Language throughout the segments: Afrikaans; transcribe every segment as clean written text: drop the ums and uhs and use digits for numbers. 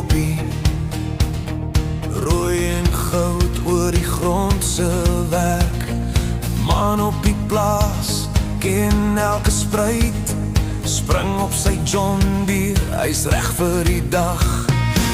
koppie, rooi en goud oor die grond se werk. Man op die plaas ken elke spruit, spring op sy John Deere, hy's reg vir die dag.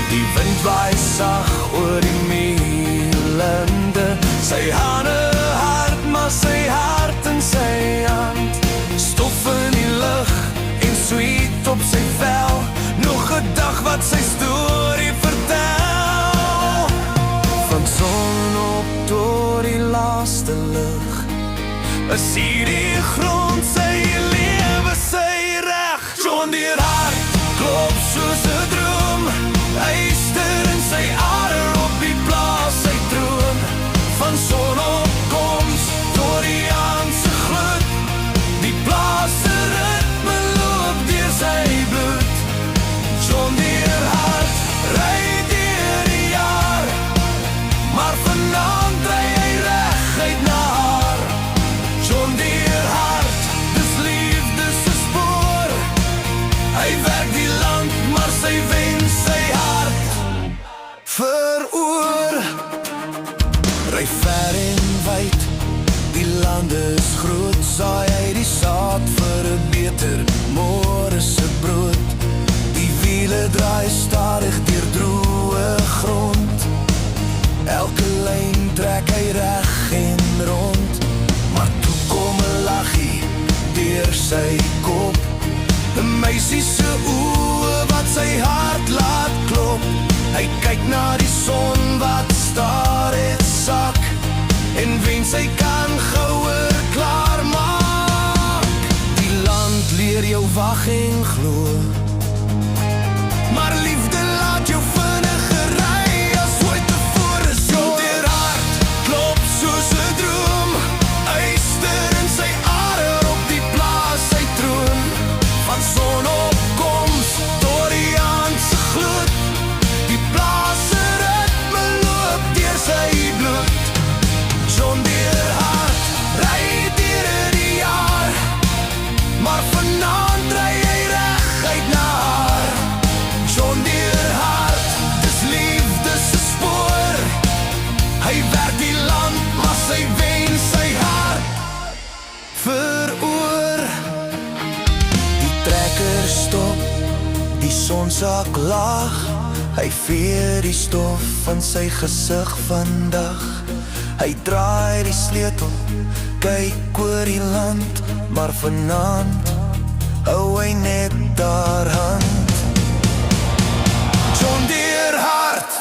Die wind waai sag oor die meelende, sy hande hard, maar sy hart in sy hand. Stof in die lug en sweet op sy vel, nog 'n dag wat sy storie vertel. Van son op tot die laaste lig, is hier die grond sy lewe, sy reg. John Deere hart klop soos 'n droom, yster in sy are op die plaas, sy droom. Van sonopkoms tot die aand se gloed, die plaas se ritme loop deur sy bloed. John Deere hart ry deur die jaar, maar vanaand ry hy reguit na haar. John Deere hart, dis liefde se spoor, hy werk die land, maar sy wen sy hart veroor. Ry ver en wyd, die land is groot, saai hy die saad vir 'n beter môre se brood. Die wiele draai stadig deur droë grond, elke lyn trek hy reg en rond. Maar toe kom 'n laggie deur sy kop, 'n meisie se oë wat sy hart laat klop. Hy kyk na die son wat staar het sak, en wen sy kan gouer klaar maak. Die land leer jou wag en glo, maar liefde laat jou vinniger ry as ooit tevore. John Deere hart klop soos 'n droom, yster in sy are op die plaas, sy troon. Van sonopkoms tot die aand se gloed, die plaas se ritme loop deur sy bloed. John Deere hart ry deur die jaar, maar vanaand ry hy reguit na haar. John Deere hart, dis liefde se spoor, hy werk die land, maar sy wen sy hart veroor. Die trekker stop, die son sak laag, hy vee die stof van sy gesig vandag. Hy draai die sleutel, kyk oor die land, maar vanaand hou hy net daar hand. John Deere hart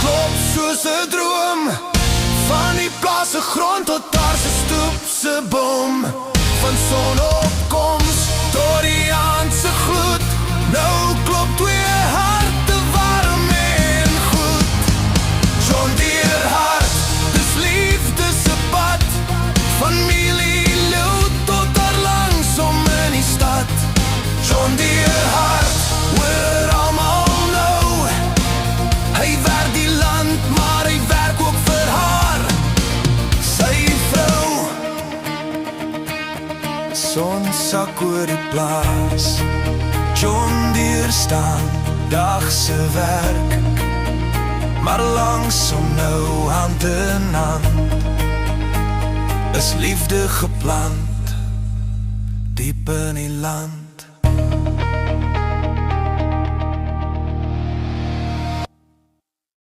klop soos 'n droom, van die plaas se grond tot daar se stoep se boom. Van sonopkoms tot die aand se gloed, nou klop twee harte warm en goed. John Deere hart, dis liefde se pad, van Mielie-Lou tot daar langsom in die stad. John Deere hart, hoor almal nou, hy werk die land, maar hy werk ook vir haar, sy vrou. Son sak oor die plaas, John Deere staan, dag se werk, maar langsom nou hand in hand, is liefde geplant, diep in die land.